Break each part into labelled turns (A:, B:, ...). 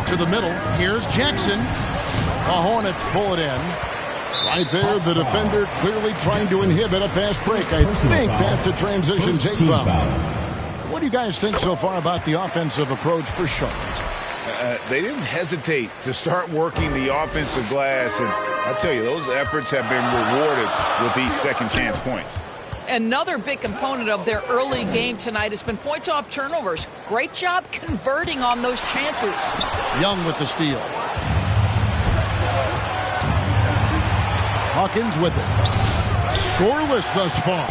A: To the middle. Here's Jackson. The Hornets pull it in. Right there, the defender clearly trying to inhibit a fast break. I think that's a transition take foul. What do you guys think so far about the offensive approach for Charlotte?
B: They didn't hesitate to start working the offensive glass, and I'll tell you, those efforts have been rewarded with these second chance points.
C: Another big component of their early game tonight has been points off turnovers. Great job converting on those chances.
A: Young with the steal. Hawkins with it. Scoreless thus far.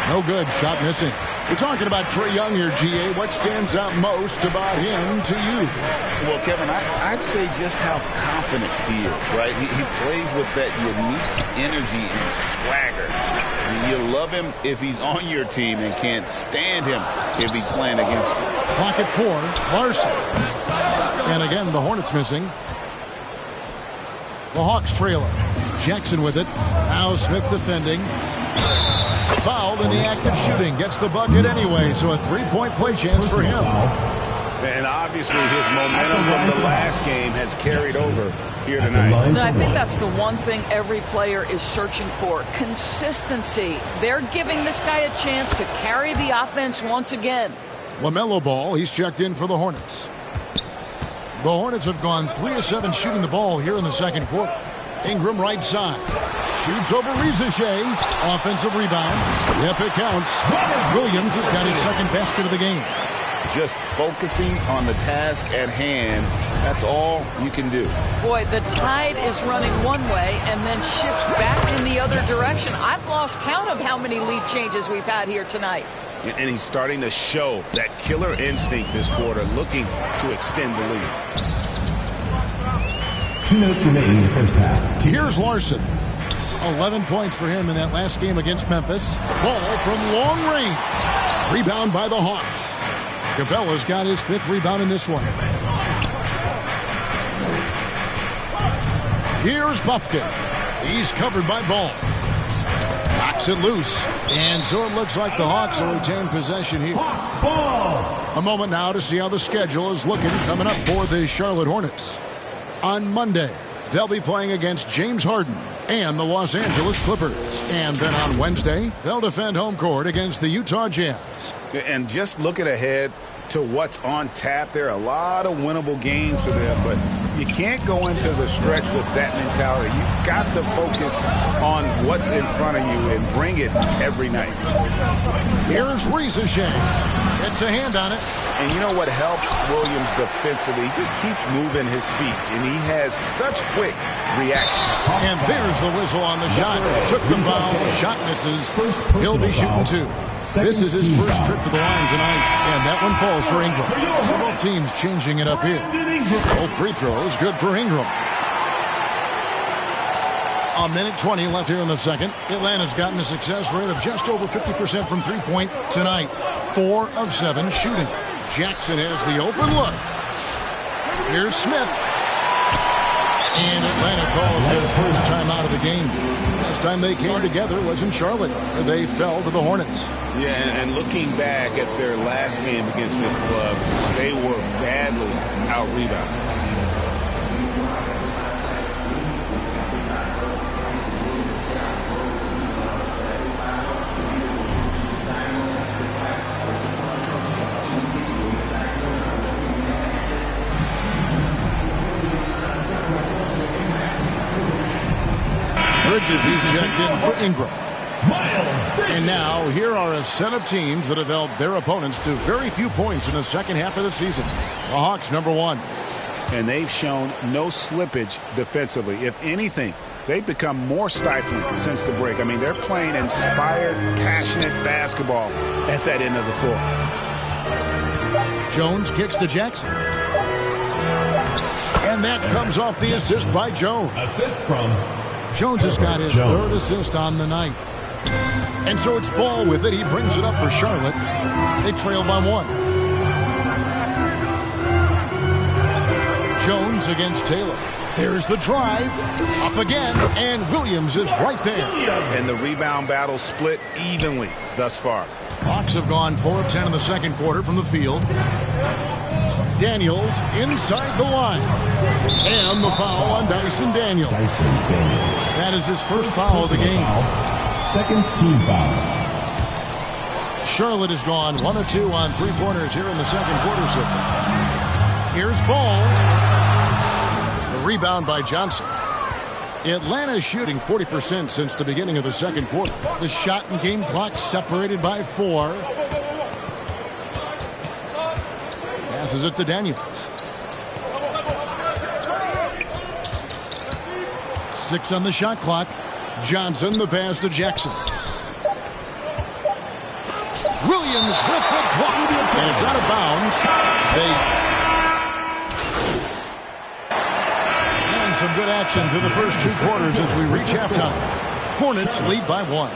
A: No good. Shot missing. We're talking about Trae Young here, GA. What stands out most about him to you?
B: Well, Kevin, I'd say just how confident he is, right? He plays with that unique energy and swagger. You love him if he's on your team and can't stand him if he's playing against you.
A: Clock at 4. Larson. And again, the Hornets missing. The Hawks trailing. Jackson with it. Now Smith defending. Fouled in the act of shooting. Gets the bucket anyway, so a three-point play chance for him.
B: And obviously his momentum from the last game has carried over here tonight.
C: And I think that's the one thing every player is searching for. Consistency. They're giving this guy a chance to carry the offense once again. LaMelo Ball, he's checked in for the Hornets. The Hornets have gone 3 of 7 shooting the ball here in the second quarter. Ingram right side. Shoots over Rizachet. Offensive rebound. Yep, it counts. Williams has got his second basket of the game.
B: Just focusing on the task at hand, that's all you can do.
C: Boy, the tide is running one way and then shifts back in the other direction. I've lost count of how many lead changes we've had here tonight.
B: And he's starting to show that killer instinct this quarter, looking to extend the lead.
D: 2 minutes remaining in the first half.
A: Here's Larson. 11 points for him in that last game against Memphis. Ball from long range. Rebound by the Hawks. Capella's got his 5th rebound in this one. Here's Buffkin. He's covered by Ball. Knocks it loose. And so it looks like the Hawks will retain possession here.
D: Hawks ball.
A: A moment now to see how the schedule is looking coming up for the Charlotte Hornets. On Monday, they'll be playing against James Harden and the Los Angeles Clippers. And then on Wednesday, they'll defend home court against the Utah Jazz.
B: And just looking ahead to what's on tap, there are a lot of winnable games for them, but you can't go into the stretch with that mentality. You've got to focus on what's in front of you and bring it every night.
A: Here's Rizachet. Gets a hand on it.
B: And you know what helps Williams defensively? He just keeps moving his feet, and he has such quick reaction.
A: And there's the whistle on the shot. Took the foul. Shot misses. He'll be shooting 2. This is his first trip to the line tonight, and that one falls for Ingram. So both teams changing it up here. Both free throws good for Ingram. A minute 20 left here in the second. Atlanta's gotten a success rate of just over 50% from three-point tonight. 4 of 7 shooting. Jackson has the open look. Here's Smith. And Atlanta calls their first time out of the game. Last time they came together was in Charlotte. They fell to the Hornets.
B: Yeah, and looking back at their last game against this club, they were badly out-rebounded.
A: Bridges, he's checked in for Ingram. And now, here are a set of teams that have held their opponents to very few points in the second half of the season. The Hawks, number 1.
B: And they've shown no slippage defensively. If anything, they've become more stifling since the break. I mean, they're playing inspired, passionate basketball at that end of the floor.
A: Jones kicks to Jackson. And that comes off the assist by Jones.
D: Assist from
A: Jones has got his 3rd assist on the night. And so it's Ball with it. He brings it up for Charlotte. They trail by 1. Jones against Taylor. There's the drive. Up again. And Williams is right there.
B: And the rebound battle split evenly thus far.
A: Hawks have gone 4 of 10 in the second quarter from the field. Daniels inside the line. And the foul on Dyson Daniels. That is his first foul of the game.
D: Second team foul.
A: Charlotte has gone 1 of 2 on three-pointers here in the second quarter so far. Here's Ball. The rebound by Johnson. Atlanta shooting 40% since the beginning of the second quarter. The shot and game clock separated by 4. Passes it to Daniels. 6 on the shot clock. Johnson, the pass to Jackson. Williams with the block. And it's out of bounds. And some good action through the first 2 quarters as we reach halftime. Hornets lead by 1.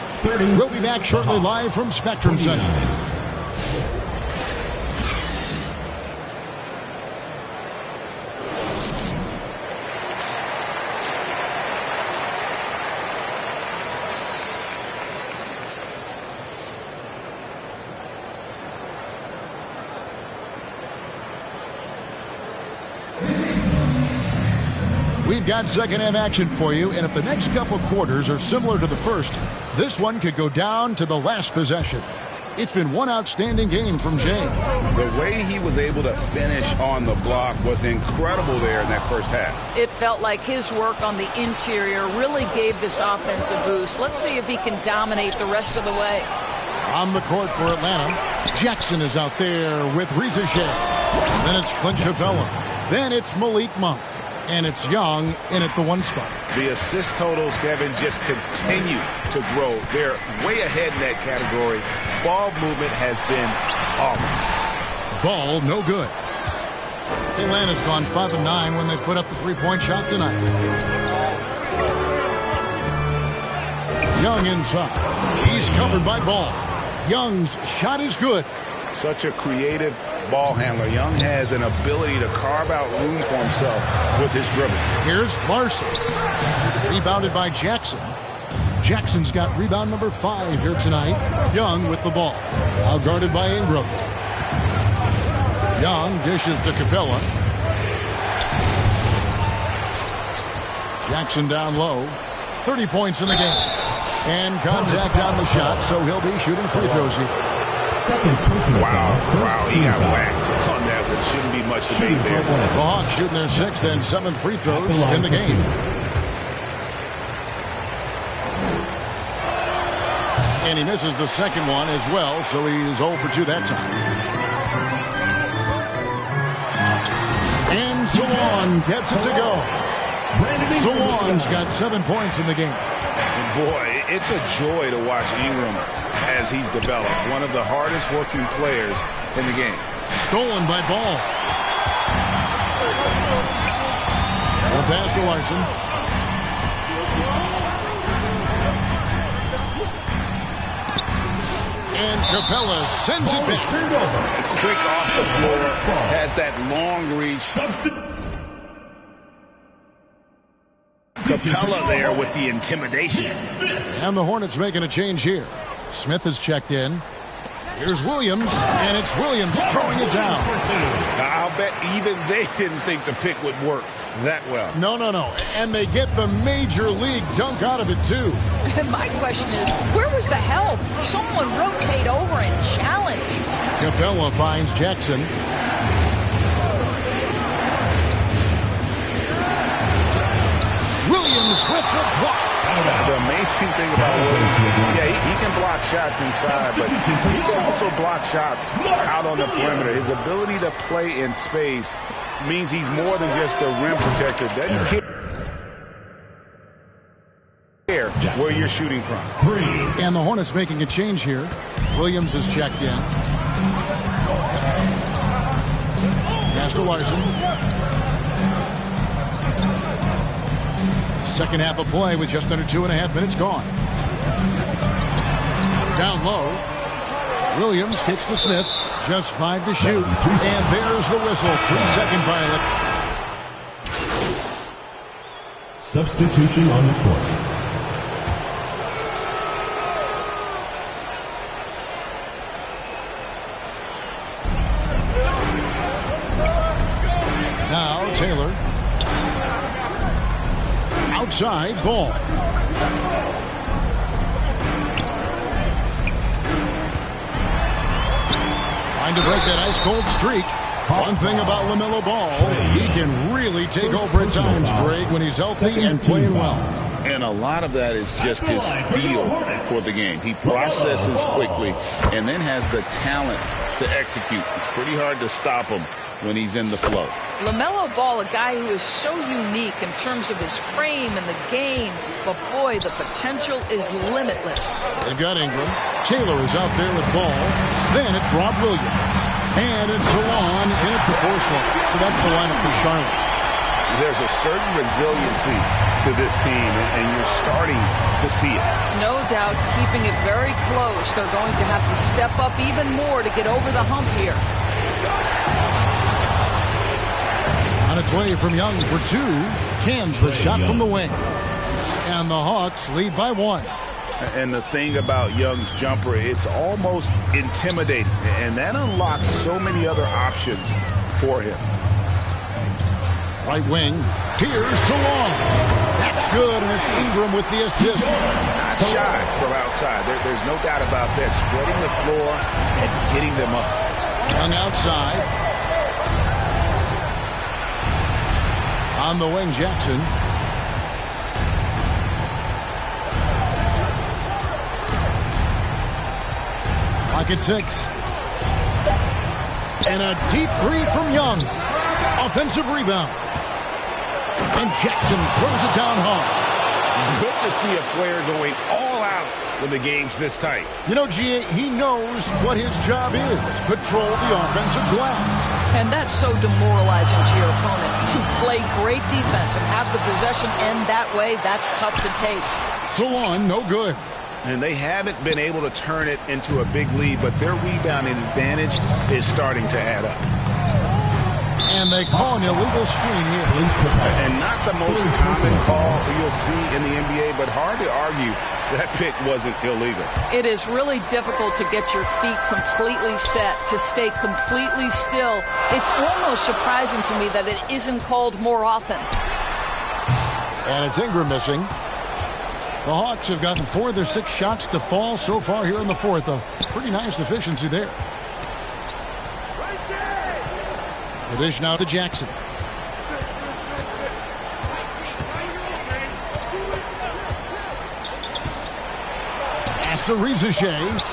A: We'll be back shortly live from Spectrum Center. We've got second half action for you, and if the next couple quarters are similar to the first, this one could go down to the last possession. It's been one outstanding game from Jay.
B: The way he was able to finish on the block was incredible there in that first half.
C: It felt like his work on the interior really gave this offense a boost. Let's see if he can dominate the rest of the way.
A: On the court for Atlanta, Jackson is out there with Reza Shea. Then it's Clint Capella. Then it's Malik Monk. And it's Young in at the 1 spot.
B: The assist totals, Kevin, just continue to grow. They're way ahead in that category. Ball movement has been flawless.
A: Ball, no good. Atlanta's gone 5 of 9 when they put up the 3-point shot tonight. Young inside. He's covered by Ball. Young's shot is good.
B: Such a creative ball handler. Young has an ability to carve out room for himself with his dribble.
A: Here's Larson. Rebounded by Jackson. Jackson's got rebound number 5 here tonight. Young with the ball. Now guarded by Ingram. Young dishes to Capella. Jackson down low. 30 points in the game. And contact on the shot, so he'll be shooting free throws here.
D: Second personal foul.
B: Wow, he got whacked on that one. Shouldn't be much debate there.
A: The Hawks shooting their 6th and 7th free throws in the game. And he misses the second one as well, so he's 0 for 2 that time. And Zawan gets it to go. Zawan's got 7 points in the game.
B: Boy, it's a joy to watch Ingram as he's developed. One of the hardest working players in the game.
A: Stolen by Ball. The pass to Larson. And Capella sends it back.
B: Quick off the floor. Has that long reach. Capella there with the intimidation.
A: And the Hornets making a change here. Smith is checked in. Here's Williams, and it's Williams throwing it down.
B: I'll bet even they didn't think the pick would work that well.
A: No. And they get the major league dunk out of it, too.
C: And my question is, where was the help? Someone rotate over and challenge.
A: Capella finds Jackson. Williams with the block.
B: The amazing thing about Williams, he can block shots inside, but he can also block shots out on the perimeter. His ability to play in space means he's more than just a rim protector. Doesn't care where you're shooting from.
A: And the Hornets making a change here. Williams is checked in. Pass to Larson. Second half of play with just under 2.5 minutes gone. Down low. Williams kicks to Smith. Just 5 to shoot. And there's the whistle. 3-second violation.
D: Substitution on the court.
A: Taylor. Outside, Ball. Trying to break that ice-cold streak. One thing about LaMelo Ball, he can really take over at times, Greg, when he's healthy and playing well.
B: And a lot of that is just his feel for the game. He processes quickly and then has the talent to execute. It's pretty hard to stop him when he's in the flow.
C: LaMelo Ball, a guy who is so unique in terms of his frame and the game, but boy, the potential is limitless.
A: They've got Ingram. Taylor is out there with Ball. Then it's Rob Williams. And it's Salon in at the force line. So that's the lineup for Charlotte.
B: There's a certain resiliency to this team, and you're starting to see it.
C: No doubt, keeping it very close. They're going to have to step up even more to get over the hump here.
A: On its way from Young for two. Cans the shot from the wing. And the Hawks lead by 1.
B: And the thing about Young's jumper, it's almost intimidating. And that unlocks so many other options for him.
A: Right wing. Here's Salon. That's good, and it's Ingram with the assist.
B: Not shy from outside. There's no doubt about that. Spreading the floor and getting them up.
A: Young outside. On the wing, Jackson. Pocket 6. And a deep three from Young. Offensive rebound. And Jackson throws it down hard.
B: Good to see a player going all out when the game's this tight.
A: You know, G.A., he knows what his job is. Control the offensive glass.
C: And that's so demoralizing to your opponent. To play great defense and have the possession end that way, that's tough to take.
A: Salon, no good.
B: And they haven't been able to turn it into a big lead, but their rebounding advantage is starting to add up.
A: And they call an illegal screen here.
B: And not the most common call you'll see in the NBA, but hard to argue that pick wasn't illegal.
C: It is really difficult to get your feet completely set, to stay completely still. It's almost surprising to me that it isn't called more often.
A: And it's Ingram missing. The Hawks have gotten 4 of their 6 shots to fall so far here in the fourth. A pretty nice efficiency there. The dish now to Jackson. Pass to Rizichet.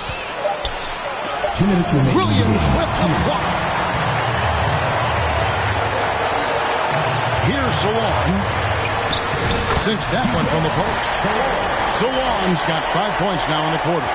D: 2 minutes remaining.
A: Williams with the block. Here's Salon. Sinks that one from the post. Salon's got 5 points now in the quarter.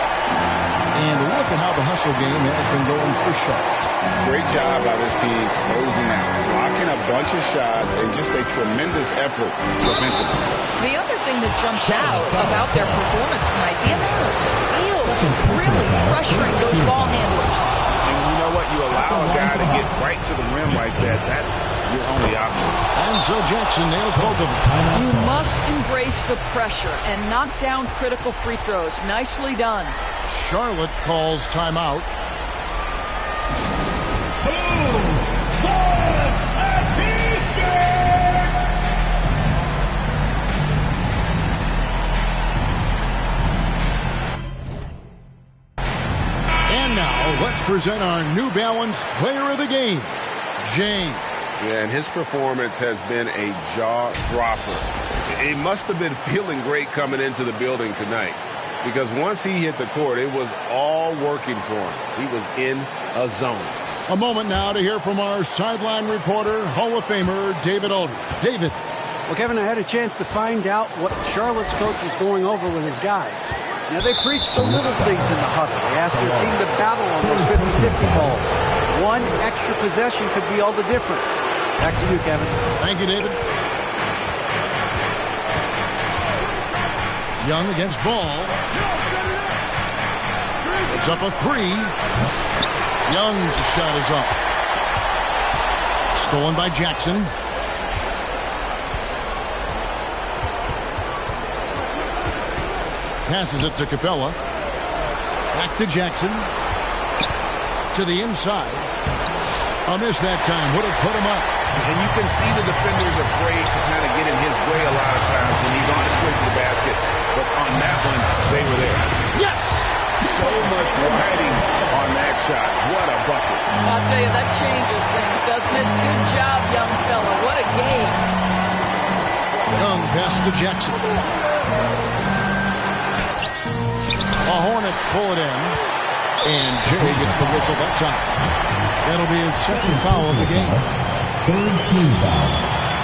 A: And look at how the hustle game has been going for Charlotte.
B: Great job by this team closing out, blocking a bunch of shots, and just a tremendous effort defensively.
C: The other thing that jumps out about their performance tonight, the amount of steals, really pressuring those ball handlers.
B: And you know what? You allow a guy to get right to the rim like that, that's your only option.
A: And so Jackson nails both of them.
C: You must embrace the pressure and knock down critical free throws. Nicely done.
A: Charlotte calls timeout. And now let's present our New Balance Player of the Game, James.
E: Yeah, and his performance has been a jaw-dropper. He must have been feeling great coming into the building tonight, because once he hit the court, it was all working for him. He was in a zone.
A: A moment now to hear from our sideline reporter, Hall of Famer David Aldridge. David.
F: Well, Kevin, I had a chance to find out what Charlotte's coach was going over with his guys. Now, they preached the little things in the huddle. They asked their team to battle on those 50-50 balls. One extra possession could be all the difference. Back to you, Kevin.
A: Thank you, David. Young against Ball. It's up a 3. Young's shot is off. Stolen by Jackson. Passes it to Capella. Back to Jackson. To the inside. A miss that time would have put him up.
B: And you can see the defender's afraid to kind of get in his way a lot of times when he's on his way to the basket. But on that one, they were there.
A: Yes!
B: So much riding on that shot. What a bucket.
C: I'll tell you, that changes things, doesn't it? Good job, young fella. What a game.
A: Young pass to Jackson. The Hornets pull it in. And Jay gets the whistle that time. That'll be his second foul of the game.
D: Third team foul.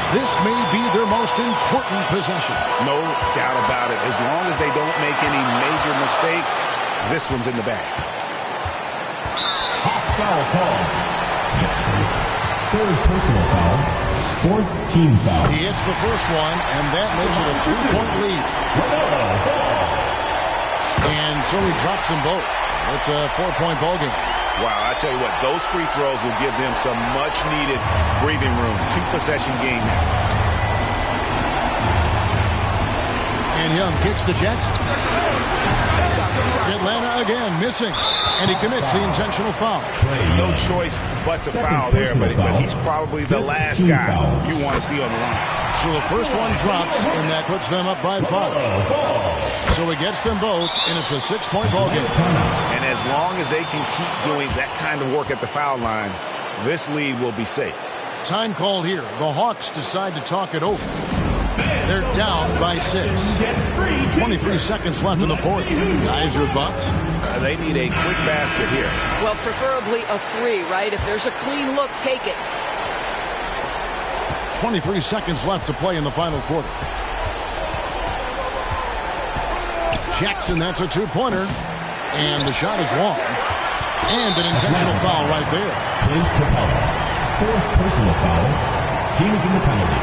A: This may be their most important possession.
B: No doubt about it. As long as they don't make any major mistakes, this one's in the bag.
D: Hawks foul call. Jackson. Third personal foul. Fourth team foul.
A: He hits the first one, and that makes it a 3-point lead. And so he drops them both. It's a 4-point ball game.
B: Wow, I tell you what, those free throws will give them some much-needed breathing room. 2-possession game now.
A: And Young kicks to Jackson. Atlanta again missing. And he commits the intentional foul.
B: No choice but to foul there, but he's probably the last guy you want to see on the line.
A: So the first one drops, and that puts them up by 5. So he gets them both, and it's a 6-point ball game.
B: And as long as they can keep doing that kind of work at the foul line, this lead will be safe.
A: Time called here. The Hawks decide to talk it over. They're down by 6. 23 seconds left in the fourth. Guys, your thoughts?
B: They need a quick basket here.
C: Well, preferably a 3, right? If there's a clean look, take it.
A: 23 seconds left to play in the final quarter. Jackson, that's a 2-pointer. And the shot is long. And an intentional foul right there.
D: Clint Capella. Fourth personal foul. Team is in the penalty.